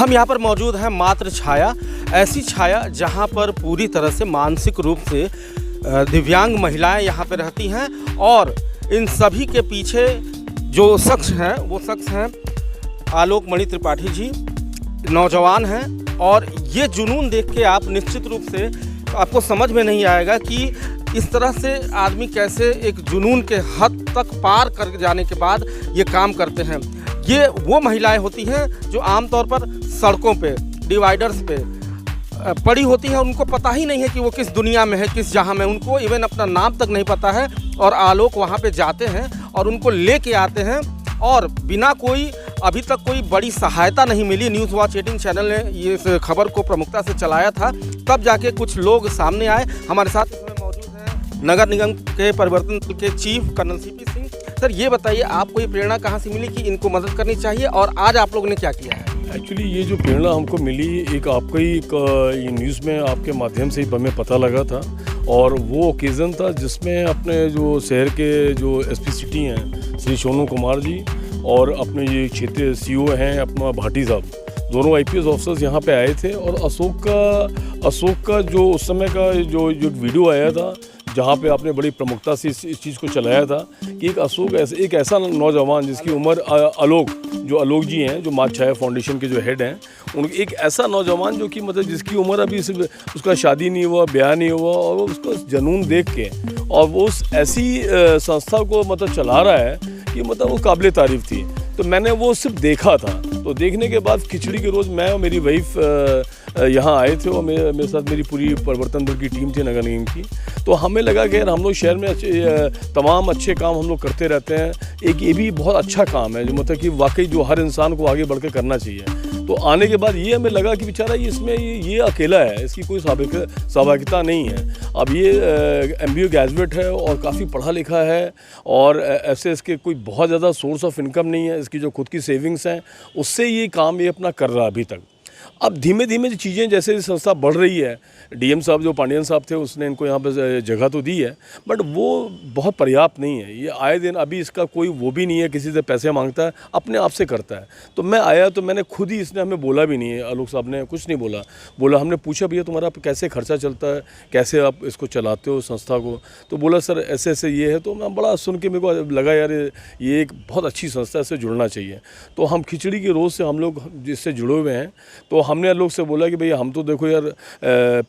हम यहाँ पर मौजूद हैं मातृ छाया, ऐसी छाया जहाँ पर पूरी तरह से मानसिक रूप से दिव्यांग महिलाएं यहाँ पर रहती हैं और इन सभी के पीछे जो शख्स हैं वो शख्स हैं आलोक मणि त्रिपाठी जी, नौजवान हैं। और ये जुनून देख के आप निश्चित रूप से आपको समझ में नहीं आएगा कि इस तरह से आदमी कैसे एक जुनून के हद तक पार कर जाने के बाद ये काम करते हैं। ये वो महिलाएं होती हैं जो आमतौर पर सड़कों पे, डिवाइडर्स पे पड़ी होती हैं, उनको पता ही नहीं है कि वो किस दुनिया में है, किस जहां में, उनको इवन अपना नाम तक नहीं पता है। और आलोक वहां पे जाते हैं और उनको लेके आते हैं और बिना कोई अभी तक कोई बड़ी सहायता नहीं मिली। न्यूज़ वॉच 18 चैनल ने ये इस खबर को प्रमुखता से चलाया था, तब जाके कुछ लोग सामने आए। हमारे साथ इसमें मौजूद हैं नगर निगम के परिवर्तन दल के chief colonel CP Singh. Sir ये बताइए, आपको ये प्रेरणा कहाँ से मिली कि इनको मदद करनी चाहिए और आज आप लोगों ने क्या किया है? एक्चुअली ये जो प्रेरणा हमको मिली एक आपका ही ये न्यूज़ में आपके माध्यम से ही हमें पता लगा था और वो ओकेज़न था जिसमें अपने जो शहर के जो एसपी सिटी हैं श्री सोनू कुमार जी और अपने ये क्षेत्रीय सीओ हैं अपना भाटी साहब, दोनों आईपीएस ऑफिसर्स यहाँ पे आए थे। और अशोक का जो उस समय का जो वीडियो आया था जहाँ पे आपने बड़ी प्रमुखता से इस चीज़ को चलाया था कि एक ऐसा नौजवान जिसकी उम्र आलोक जी हैं जो मातृ छाया फाउंडेशन के जो हेड हैं, उनके एक ऐसा नौजवान जो कि मतलब जिसकी उम्र अभी सिर्फ उसका शादी नहीं हुआ, ब्याह नहीं हुआ और वो उसको जुनून देख के और वो उस ऐसी संस्था को मतलब चला रहा है कि मतलब वो काबिल तारीफ़ थी। तो मैंने वो सिर्फ देखा था, तो देखने के बाद खिचड़ी के रोज़ मैं और मेरी वाइफ यहाँ आए थे और मेरे साथ मेरी पूरी परिवर्तन दल की टीम थी नगर निगम की। तो हमें लगा कि यार हम लोग शहर में तमाम अच्छे काम हम लोग करते रहते हैं, एक ये भी बहुत अच्छा काम है जो मतलब कि वाकई जो हर इंसान को आगे बढ़ के करना चाहिए। तो आने के बाद ये हमें लगा कि बेचारा इसमें ये अकेला है, इसकी कोई सहभागिता नहीं है। अब ये MBA ग्रेजुएट है और काफ़ी पढ़ा लिखा है और ऐसे इसके कोई बहुत ज़्यादा सोर्स ऑफ इनकम नहीं है, इसकी जो खुद की सेविंग्स हैं उससे ये काम ये अपना कर रहा है अभी तक। अब धीमे धीमे जो चीज़ें जैसे संस्था बढ़ रही है, डीएम साहब जो पांडियन साहब थे उसने इनको यहाँ पर जगह तो दी है बट वो बहुत पर्याप्त नहीं है। ये आए दिन अभी इसका कोई वो भी नहीं है किसी से पैसे मांगता है, अपने आप से करता है। तो मैं आया तो मैंने खुद ही, इसने हमें बोला भी नहीं है, आलोक साहब ने कुछ नहीं बोला हमने पूछा भैया तुम्हारा कैसे खर्चा चलता है, कैसे आप इसको चलाते हो संस्था को? तो बोला सर ऐसे ऐसे ये है। तो मैं बड़ा सुन के मेरे को लगा यार ये एक बहुत अच्छी संस्था है, इससे जुड़ना चाहिए। तो हम खिचड़ी के रोज़ से हम लोग जिससे जुड़े हुए हैं, तो हमने लोग से बोला कि भैया हम तो देखो यार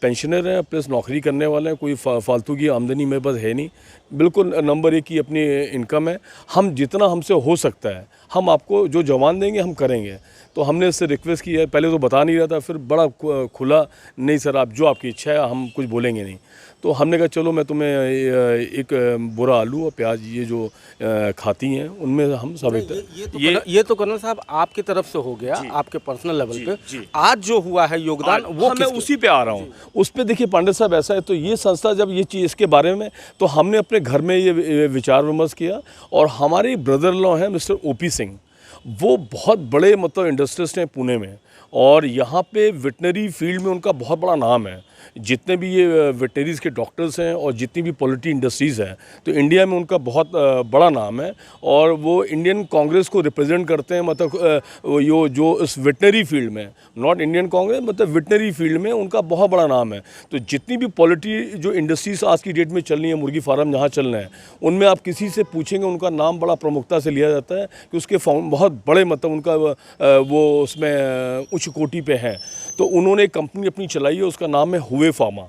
पेंशनर हैं प्लस नौकरी करने वाले हैं, कोई फालतू की आमदनी मेरे पास है नहीं, बिल्कुल नंबर 1 की अपनी इनकम है। हम जितना हमसे हो सकता है हम आपको जो जवान देंगे हम करेंगे। तो हमने इससे रिक्वेस्ट की है, पहले तो बता नहीं रहा था, फिर बड़ा खुला, नहीं सर आप जो आपकी इच्छा है हम कुछ बोलेंगे नहीं। तो हमने कहा चलो मैं तुम्हें एक बोरा आलू और प्याज ये जो खाती हैं उनमें हम सब ये तो कर्नल साहब आपकी तरफ से हो गया, आपके पर्सनल लेवल पे। आज जो हुआ है योगदान वो मैं उसी पे आ रहा हूँ, उस पे देखिए पांडे साहब ऐसा है। तो ये संस्था जब ये चीज़ इसके बारे में, तो हमने अपने घर में ये विचार विमर्श किया और हमारे ब्रदर लॉ हैं मिस्टर OP सिंह, वो बहुत बड़े मतलब इंडस्ट्रिस्ट हैं पुणे में और यहाँ पे वेटनरी फील्ड में उनका बहुत बड़ा नाम है। जितने भी ये वेटनरीज़ के डॉक्टर्स हैं और जितनी भी पोल्ट्री इंडस्ट्रीज़ हैं तो इंडिया में उनका बहुत बड़ा नाम है और वो इंडियन कांग्रेस को रिप्रेजेंट करते हैं। मतलब जो इस वेटनरी फील्ड में, नॉट इंडियन कांग्रेस, मतलब वेटनरी फील्ड में उनका बहुत बड़ा नाम है। तो जितनी भी पोल्ट्री जो इंडस्ट्रीज आज की डेट में चल रही है, मुर्गी फार्म जहाँ चल रहे हैं, उनमें आप किसी से पूछेंगे उनका नाम बड़ा प्रमुखता से लिया जाता है कि उसके बहुत बड़े मतलब उनका वो उसमें उच्च कोटि पे है। तो उन्होंने एक कंपनी अपनी चलाई है, उसका नाम है हुए फार्मा।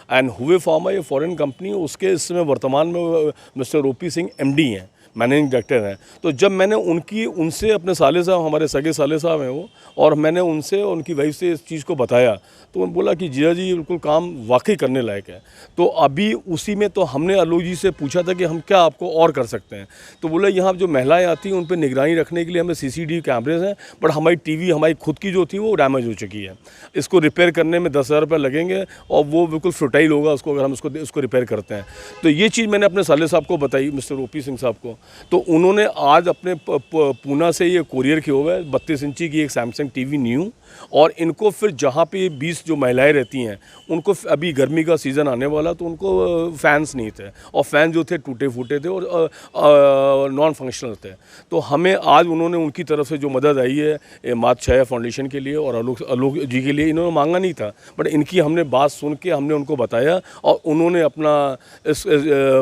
एंड हुए फार्मा ये फॉरेन कंपनी है, उसके इस समय वर्तमान में मिस्टर OP सिंह MD हैं, मैनेजिंग डायरेक्टर हैं। तो जब मैंने उनसे अपने साले साहब, हमारे सगे साले साहब हैं वो, और मैंने उनसे और उनकी वाइफ से इस चीज़ को बताया तो उन्होंने बोला कि जिया जी बिल्कुल काम वाकई करने लायक है। तो अभी उसी में तो हमने आलोक जी से पूछा था कि हम क्या आपको और कर सकते हैं। तो बोला यहाँ जो महिलाएं आती हैं उन पर निगरानी रखने के लिए हमें CCTV कैमरेज हैं, बट हमारी TV हमारी खुद की जो थी वो डैमेज हो चुकी है। इसको रिपेयर करने में 10,000 रुपये लगेंगे और वो बिल्कुल फर्टाइल होगा उसको अगर हम उसको रिपेयर करते हैं। तो ये चीज़ मैंने अपने साले साहब को बताई, मिस्टर OP सिंह साहब को। तो उन्होंने आज अपने पूना से ये कोरियर किया हुआ है 32 इंची की एक सैमसंग टीवी न्यू, और इनको फिर जहाँ पे 20 जो महिलाएं रहती हैं उनको अभी गर्मी का सीज़न आने वाला, तो उनको फ़ैन्स नहीं थे, और फ़ैन जो थे टूटे फूटे थे और नॉन फंक्शनल थे। तो हमें आज उन्होंने उनकी तरफ से जो मदद आई है मात छाया फाउंडेशन के लिए और आलोक जी के लिए, इन्होंने मांगा नहीं था, बट इनकी हमने बात सुन के हमने उनको बताया और उन्होंने अपना इस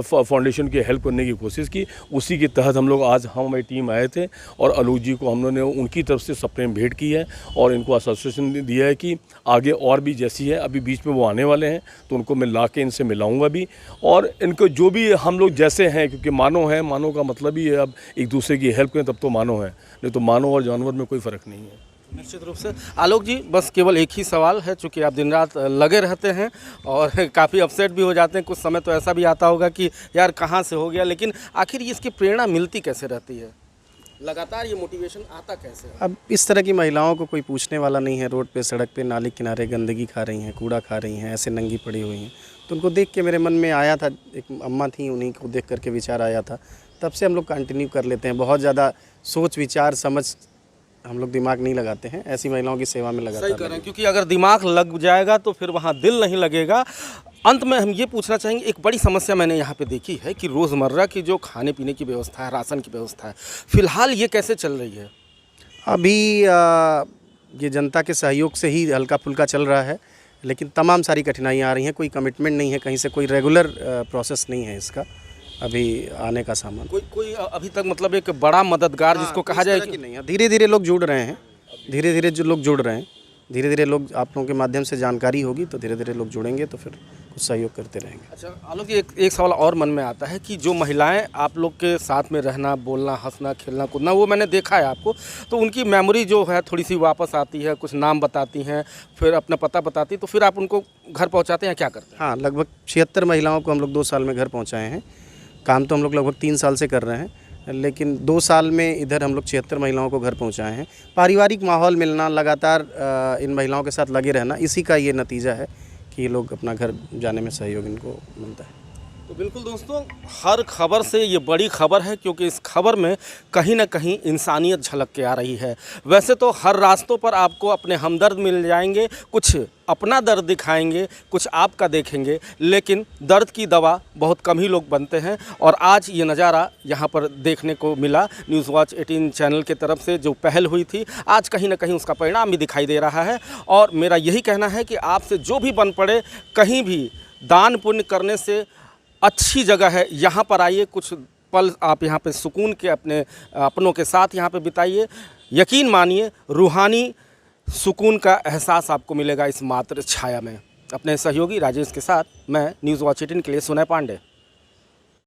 फाउंडेशन की हेल्प करने की कोशिश की। उसी के तहत हम लोग आज हमारी टीम आए थे और आलोक जी को हमने उनकी तरफ से सप्रेम भेंट की है और इनको आश्वासन दिया है कि आगे और भी जैसी है, अभी बीच में वो आने वाले हैं तो उनको मैं ला के इनसे मिलाऊंगा भी, और इनको जो भी हम लोग जैसे हैं, क्योंकि मानव है, मानव का मतलब ही है अब एक दूसरे की हेल्प करें तब तो मानव है, नहीं तो मानव और जानवर में कोई फ़र्क नहीं है। निश्चित रूप से। आलोक जी, बस केवल एक ही सवाल है, चूँकि आप दिन रात लगे रहते हैं और काफ़ी अपसेट भी हो जाते हैं, कुछ समय तो ऐसा भी आता होगा कि यार कहाँ से हो गया, लेकिन आखिर ये इसकी प्रेरणा मिलती कैसे रहती है, लगातार ये मोटिवेशन आता कैसे है? अब इस तरह की महिलाओं को कोई पूछने वाला नहीं है, रोड पे, सड़क पे, नाली किनारे गंदगी खा रही हैं, कूड़ा खा रही हैं, ऐसे नंगी पड़ी हुई हैं, तो उनको देख के मेरे मन में आया था, एक अम्मा थी, उन्हीं को देख करके विचार आया था, तब से हम लोग कंटिन्यू कर लेते हैं। बहुत ज़्यादा सोच विचार समझ हम लोग दिमाग नहीं लगाते हैं, ऐसी महिलाओं की सेवा में लगातार। सही कह रहे हैं, क्योंकि अगर दिमाग लग जाएगा तो फिर वहाँ दिल नहीं लगेगा। अंत में हम ये पूछना चाहेंगे, एक बड़ी समस्या मैंने यहाँ पे देखी है कि रोज़मर्रा की जो खाने पीने की व्यवस्था है, राशन की व्यवस्था है, फिलहाल ये कैसे चल रही है? अभी ये जनता के सहयोग से ही हल्का फुल्का चल रहा है, लेकिन तमाम सारी कठिनाइयाँ आ रही हैं। कोई कमिटमेंट नहीं है, कहीं से कोई रेगुलर प्रोसेस नहीं है इसका अभी आने का सामान। कोई अभी तक मतलब एक बड़ा मददगार जिसको कहा जाए कि नहीं है। धीरे धीरे लोग जुड़ रहे हैं, धीरे धीरे जो लोग जुड़ रहे हैं, धीरे धीरे लोग, आप लोगों के माध्यम से जानकारी होगी तो धीरे धीरे लोग जुड़ेंगे तो फिर कुछ सहयोग करते रहेंगे। अच्छा आलोक जी, एक सवाल और मन में आता है कि जो महिलाएं आप लोग के साथ में रहना, बोलना, हंसना, खेलना, कूदना, वो मैंने देखा है आपको, तो उनकी मेमोरी जो है थोड़ी सी वापस आती है, कुछ नाम बताती हैं, फिर अपना पता बताती है, तो फिर आप उनको घर पहुंचाते हैं, क्या करते हैं? हाँ, लगभग 76 महिलाओं को हम लोग 2 साल में घर पहुँचाए हैं। काम तो हम लोग लगभग 3 साल से कर रहे हैं, लेकिन 2 साल में इधर हम लोग 76 महिलाओं को घर पहुंचाए हैं। पारिवारिक माहौल मिलना, लगातार इन महिलाओं के साथ लगे रहना, इसी का ये नतीजा है कि ये लोग अपना घर जाने में सहयोग इनको मिलता है। तो बिल्कुल दोस्तों, हर खबर से ये बड़ी खबर है, क्योंकि इस खबर में कहीं ना कहीं इंसानियत झलक के आ रही है। वैसे तो हर रास्तों पर आपको अपने हमदर्द मिल जाएंगे, कुछ अपना दर्द दिखाएंगे, कुछ आपका देखेंगे, लेकिन दर्द की दवा बहुत कम ही लोग बनते हैं। और आज ये नज़ारा यहाँ पर देखने को मिला। न्यूज़ वॉच 18 चैनल की तरफ से जो पहल हुई थी, आज कहीं ना कहीं उसका परिणाम भी दिखाई दे रहा है। और मेरा यही कहना है कि आपसे जो भी बन पड़े, कहीं भी दान पुण्य करने से अच्छी जगह है, यहाँ पर आइए, कुछ पल आप यहाँ पे सुकून के अपनों के साथ यहाँ पे बिताइए। यकीन मानिए, रूहानी सुकून का एहसास आपको मिलेगा इस मात्र छाया में। अपने सहयोगी राजेश के साथ मैं न्यूज़ वॉच 18 के लिए सुनय पांडे।